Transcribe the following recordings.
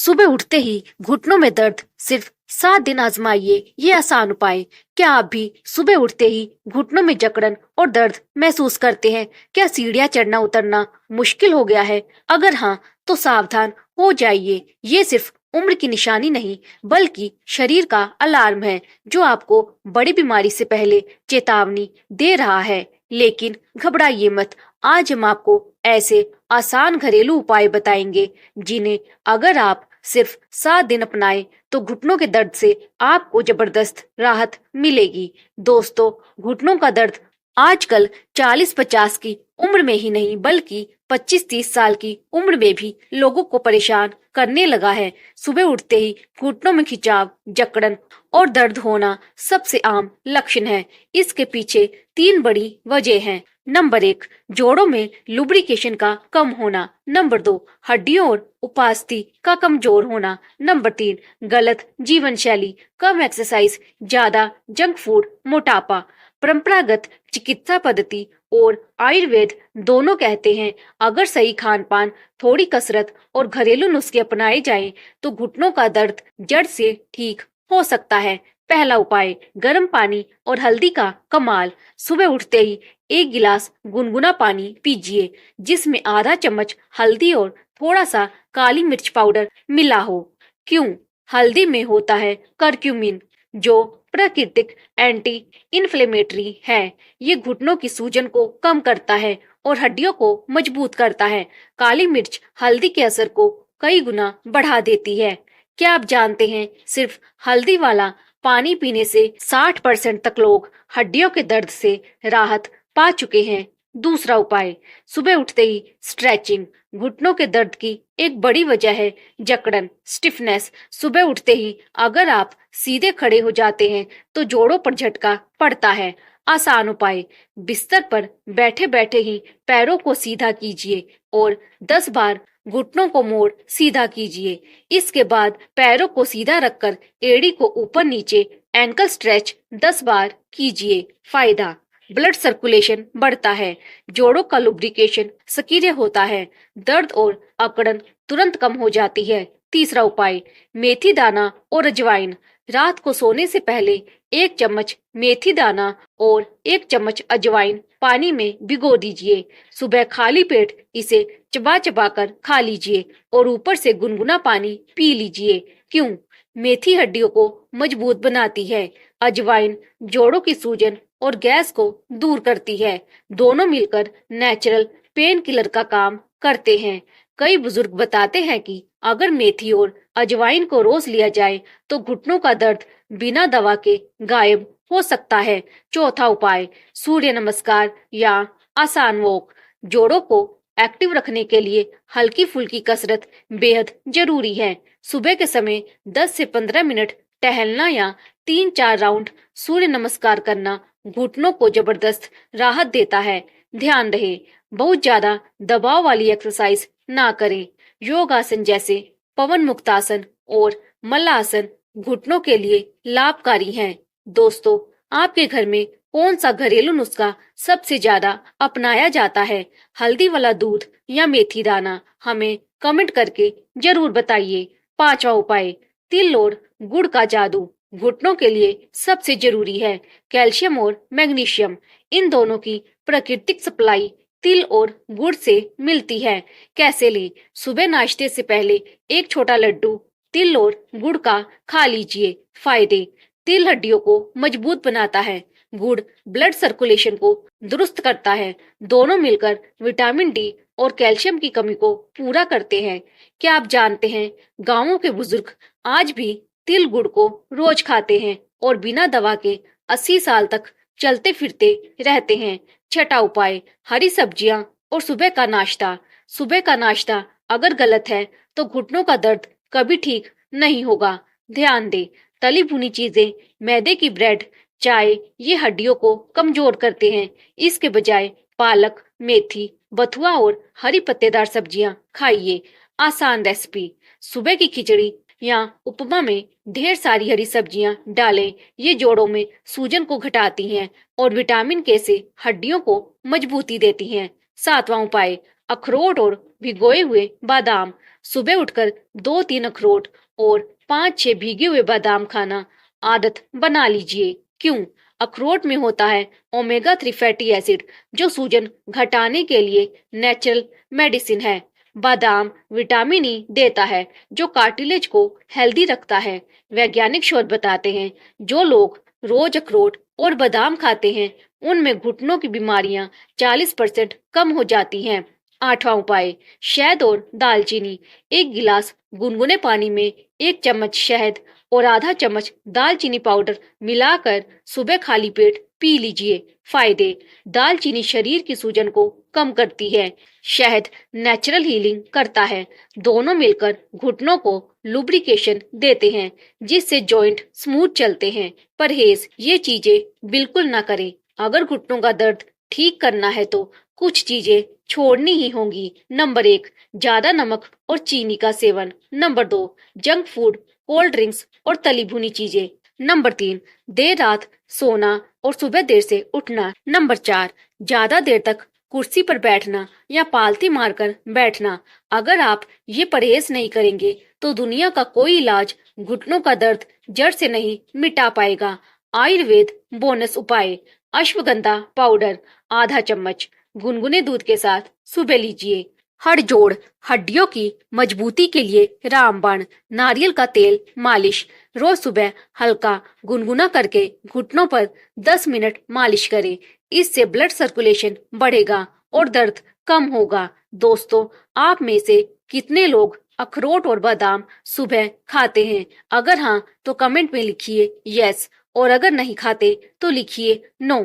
सुबह उठते ही घुटनों में दर्द, सिर्फ 7 दिन आजमाइए ये आसान उपाय। क्या आप भी सुबह उठते ही घुटनों में जकड़न और दर्द महसूस करते हैं? क्या सीढ़ियां चढ़ना उतरना मुश्किल हो गया है? अगर हाँ, तो सावधान हो जाइए। ये सिर्फ उम्र की निशानी नहीं, बल्कि शरीर का अलार्म है, जो आपको बड़ी बीमारी से पहले चेतावनी दे रहा है। लेकिन घबराइए मत। आज हम आपको ऐसे आसान घरेलू उपाय बताएंगे जिन्हें अगर आप सिर्फ 7 दिन अपनाएं तो घुटनों के दर्द से आपको जबरदस्त राहत मिलेगी। दोस्तों, घुटनों का दर्द आजकल 40-50 की उम्र में ही नहीं, बल्कि 25-30 साल की उम्र में भी लोगों को परेशान करने लगा है। सुबह उठते ही घुटनों में खिंचाव, जकड़न और दर्द होना सबसे आम लक्षण है। इसके पीछे 3 बड़ी वजह हैं। नंबर 1, जोड़ों में लुब्रिकेशन का कम होना। नंबर 2, हड्डियों और उपास्थि का कमजोर होना। नंबर 3, गलत जीवन शैली, कम एक्सरसाइज, ज्यादा जंक फूड, मोटापा। परंपरागत चिकित्सा पद्धति और आयुर्वेद दोनों कहते हैं, अगर सही खान पान, थोड़ी कसरत और घरेलू नुस्खे अपनाए जाएं तो घुटनों का दर्द जड़ से ठीक हो सकता है। पहला उपाय, गर्म पानी और हल्दी का कमाल। सुबह उठते ही 1 गिलास गुनगुना पानी पीजिए, जिसमें आधा चम्मच हल्दी और थोड़ा सा काली मिर्च पाउडर मिला हो। क्यों? हल्दी में होता है करक्यूमिन, जो प्राकृतिक एंटी इन्फ्लेमेटरी है। ये घुटनों की सूजन को कम करता है और हड्डियों को मजबूत करता है। काली मिर्च हल्दी के असर को कई गुना बढ़ा देती है। क्या आप जानते हैं, सिर्फ हल्दी वाला पानी पीने से 60% तक लोग हड्डियों के दर्द से राहत पा चुके हैं। दूसरा उपाय, सुबह उठते ही स्ट्रेचिंग। घुटनों के दर्द की एक बड़ी वजह है जकड़न, स्टिफनेस। सुबह उठते ही अगर आप सीधे खड़े हो जाते हैं तो जोड़ों पर झटका पड़ता है। आसान उपाय, बिस्तर पर बैठे बैठे ही पैरों को सीधा कीजिए और 10 बार घुटनों को मोड़ सीधा कीजिए। इसके बाद पैरों को सीधा रखकर एड़ी को ऊपर नीचे एंकल स्ट्रेच 10 बार कीजिए। फायदा, ब्लड सर्कुलेशन बढ़ता है, जोड़ों का लुब्रिकेशन सक्रिय होता है, दर्द और अकड़न तुरंत कम हो जाती है। तीसरा उपाय, मेथी दाना और अजवाइन। रात को सोने से पहले 1 चम्मच मेथी दाना और 1 चम्मच अजवाइन पानी में भिगो दीजिए। सुबह खाली पेट इसे चबा चबा कर खा लीजिए और ऊपर से गुनगुना पानी पी लीजिए। क्यों? मेथी हड्डियों को मजबूत बनाती है, अजवाइन जोड़ों की सूजन और गैस को दूर करती है। दोनों मिलकर नेचुरल पेन किलर का काम करते हैं। कई बुजुर्ग बताते हैं कि अगर मेथी और अजवाइन को रोज लिया जाए तो घुटनों का दर्द बिना दवा के गायब हो सकता है। चौथा उपाय, सूर्य नमस्कार या आसान वॉक। जोड़ों को एक्टिव रखने के लिए हल्की फुल्की कसरत बेहद जरूरी है। सुबह के समय 10 से 15 मिनट टहलना या 3-4 राउंड सूर्य नमस्कार करना घुटनों को जबरदस्त राहत देता है। ध्यान रहे, बहुत ज्यादा दबाव वाली एक्सरसाइज ना करें। योगासन जैसे पवन मुक्तासन और मल्लासन घुटनों के लिए लाभकारी हैं। दोस्तों, आपके घर में कौन सा घरेलू नुस्खा सबसे ज्यादा अपनाया जाता है? हल्दी वाला दूध या मेथी दाना? हमें कमेंट करके जरूर बताइए। पांचवा उपाय, तिल और गुड़ का जादू। घुटनों के लिए सबसे जरूरी है कैल्शियम और मैग्नीशियम। इन दोनों की प्राकृतिक सप्लाई तिल और गुड़ से मिलती है। कैसे लें? सुबह नाश्ते से पहले 1 छोटा लड्डू तिल और गुड़ का खा लीजिए। फायदे, तिल हड्डियों को मजबूत बनाता है, गुड़ ब्लड सर्कुलेशन को दुरुस्त करता है। दोनों मिलकर विटामिन डी और कैल्शियम की कमी को पूरा करते हैं। क्या आप जानते हैं, गांवों के बुजुर्ग आज भी तिल गुड़ को रोज खाते हैं और बिना दवा के 80 साल तक चलते फिरते रहते हैं। छठा उपाय, हरी सब्जियां और सुबह का नाश्ता। सुबह का नाश्ता अगर गलत है तो घुटनों का दर्द कभी ठीक नहीं होगा। ध्यान दें, तली भुनी चीजें, मैदे की ब्रेड, चाय, ये हड्डियों को कमजोर करते हैं। इसके बजाय पालक, मेथी, बथुआ और हरी पत्तेदार सब्जियां खाइए। आसान रेसिपी, सुबह की खिचड़ी या उपमा में ढेर सारी हरी सब्जियां डालें। ये जोड़ों में सूजन को घटाती हैं और विटामिन के से हड्डियों को मजबूती देती हैं। सातवां उपाय, अखरोट और भिगोए हुए बादाम। सुबह उठकर 2-3 अखरोट और 5-6 भीगे हुए बादाम खाना आदत बना लीजिए। क्यों? अखरोट में होता है ओमेगा 3 फैटी एसिड, जो सूजन घटाने के लिए नेचुरल मेडिसिन है। बादाम विटामिन ई देता है, जो कार्टिलेज को हेल्दी रखता है। वैज्ञानिक शोध बताते हैं जो लोग रोज अखरोट और बादाम खाते हैं उनमें घुटनों की बीमारियां 40% कम हो जाती हैं। 8वां उपाय, शहद और दालचीनी। 1 गिलास गुनगुने पानी में 1 चम्मच शहद और आधा चम्मच दालचीनी पाउडर मिलाकर सुबह खाली पेट पी लीजिए। फायदे, दालचीनी शरीर की सूजन को कम करती है, शहद नेचुरल हीलिंग करता है। दोनों मिलकर घुटनों को लुब्रिकेशन देते हैं, जिससे जॉइंट स्मूथ चलते हैं। परहेज, ये चीजें बिल्कुल ना करें। अगर घुटनों का दर्द ठीक करना है तो कुछ चीजें छोड़नी ही होंगी। नंबर 1, ज्यादा नमक और चीनी का seven. Number 2, junk food, cold drinks और तली भुनी चीजें। नंबर 3, देर रात सोना और सुबह देर से उठना। नंबर 4, ज्यादा देर तक कुर्सी पर बैठना या पालथी मारकर बैठना। अगर आप ये परहेज नहीं करेंगे तो दुनिया का कोई इलाज घुटनों का दर्द जड़ से नहीं मिटा पाएगा। आयुर्वेद बोनस उपाय, अश्वगंधा पाउडर आधा चम्मच गुनगुने दूध के साथ सुबह लीजिए। हड़ जोड़, हड्डियों की मजबूती के लिए रामबाण, नारियल का तेल मालिश। रोज सुबह हल्का गुनगुना करके घुटनों पर 10 मिनट मालिश करें। इससे ब्लड सर्कुलेशन बढ़ेगा और दर्द कम होगा। दोस्तों, आप में से कितने लोग अखरोट और बादाम सुबह खाते हैं? अगर हाँ तो कमेंट में लिखिए यस, और अगर नहीं खाते तो लिखिए नो।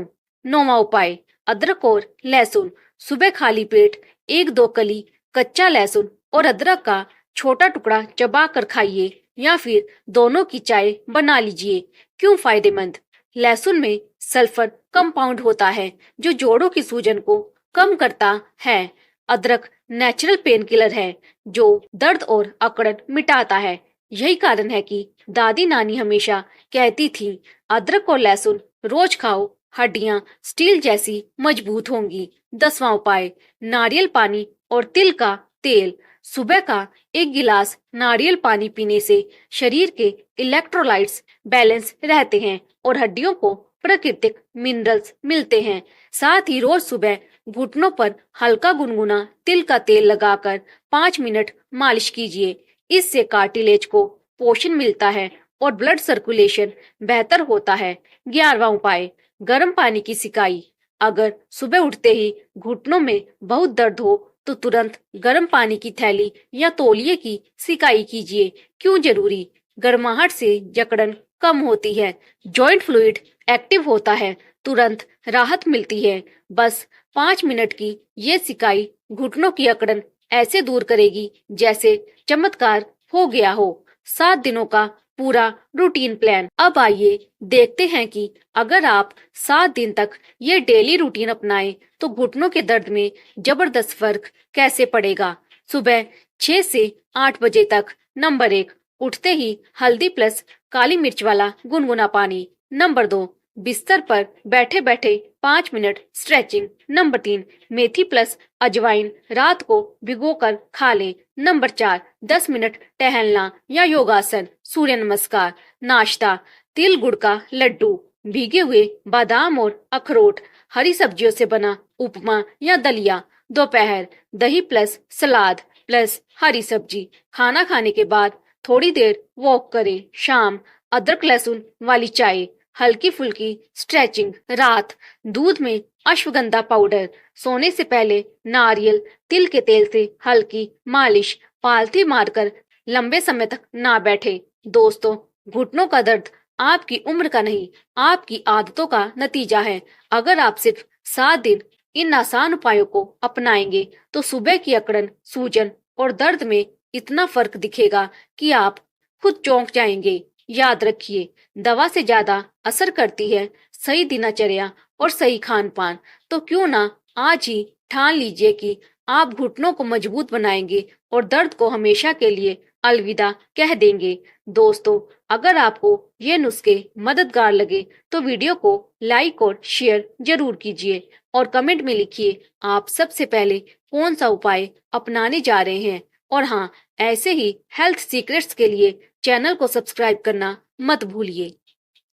9वां उपाय, अदरक और लहसुन। सुबह खाली पेट 1-2 कली कच्चा लहसुन और अदरक का छोटा टुकड़ा चबा कर खाइए, या फिर दोनों की चाय बना लीजिए। क्यों फायदेमंद? लहसुन में सल्फर कंपाउंड होता है जो जोड़ों की सूजन को कम करता है। अदरक नेचुरल पेन किलर है जो दर्द और अकड़न मिटाता है। यही कारण है कि दादी नानी हमेशा कहती थी, अदरक और लहसुन रोज खाओ, हड्डियां स्टील जैसी मजबूत होंगी। 10वां उपाय, नारियल पानी और तिल का तेल। सुबह का 1 गिलास नारियल पानी पीने से शरीर के इलेक्ट्रोलाइट्स बैलेंस रहते हैं और हड्डियों को प्राकृतिक मिनरल्स मिलते हैं। साथ ही रोज सुबह घुटनों पर हल्का गुनगुना तिल का तेल लगाकर 5 मिनट मालिश कीजिए। इससे कार्टिलेज को पोषण मिलता है और ब्लड सर्कुलेशन बेहतर होता है। 11वां उपाय, गर्म पानी की सिकाई। अगर सुबह उठते ही घुटनों में बहुत दर्द हो तो तुरंत गर्म पानी की थैली या तौलिए की सिकाई कीजिए। क्यों जरूरी? गर्माहट से जकड़न कम होती है, जॉइंट फ्लूइड एक्टिव होता है, तुरंत राहत मिलती है। बस 5 मिनट की ये सिकाई घुटनों की अकड़न ऐसे दूर करेगी जैसे चमत्कार हो गया हो। 7 दिनों का पूरा रूटीन प्लान। अब आइए देखते हैं कि अगर आप 7 दिन तक ये डेली रूटीन अपनाएं तो घुटनों के दर्द में जबरदस्त फर्क कैसे पड़ेगा। सुबह 6 से 8 बजे तक। नंबर 1, उठते ही हल्दी प्लस काली मिर्च वाला गुनगुना पानी। नंबर 2, बिस्तर पर बैठे बैठे 5 मिनट स्ट्रेचिंग। नंबर 3, मेथी प्लस अजवाइन रात को भिगोकर खा लें। नंबर 4, 10 मिनट टहलना या योगासन। सूर्य नमस्कार। नाश्ता, तिल गुड़ का लड्डू, भीगे हुए बादाम और अखरोट, हरी सब्जियों से बना उपमा या दलिया। दोपहर, दही प्लस सलाद प्लस हरी सब्जी। खाना खाने के बाद थोड़ी देर वॉक करें। शाम, अदरक लहसुन वाली चाय, हल्की फुल्की स्ट्रेचिंग। रात, दूध में अश्वगंधा पाउडर। सोने से पहले नारियल तिल के तेल से हल्की मालिश। पालथी मारकर लंबे समय तक ना बैठे। दोस्तों, घुटनों का दर्द आपकी उम्र का नहीं, आपकी आदतों का नतीजा है। अगर आप सिर्फ 7 दिन इन आसान उपायों को अपनाएंगे तो सुबह की अकड़न, सूजन और दर्द में इतना फर्क दिखेगा कि आप खुद चौंक जाएंगे। याद रखिए, दवा से ज्यादा असर करती है सही दिनचर्या और सही खान पान। तो क्यों ना आज ही ठान लीजिए कि आप घुटनों को मजबूत बनाएंगे और दर्द को हमेशा के लिए अलविदा कह देंगे। दोस्तों, अगर आपको ये नुस्खे मददगार लगे तो वीडियो को लाइक और शेयर जरूर कीजिए और कमेंट में लिखिए आप सबसे पहले कौन सा उपाय अपनाने जा रहे हैं। और हाँ, ऐसे ही हेल्थ सीक्रेट्स के लिए चैनल को सब्सक्राइब करना मत भूलिए।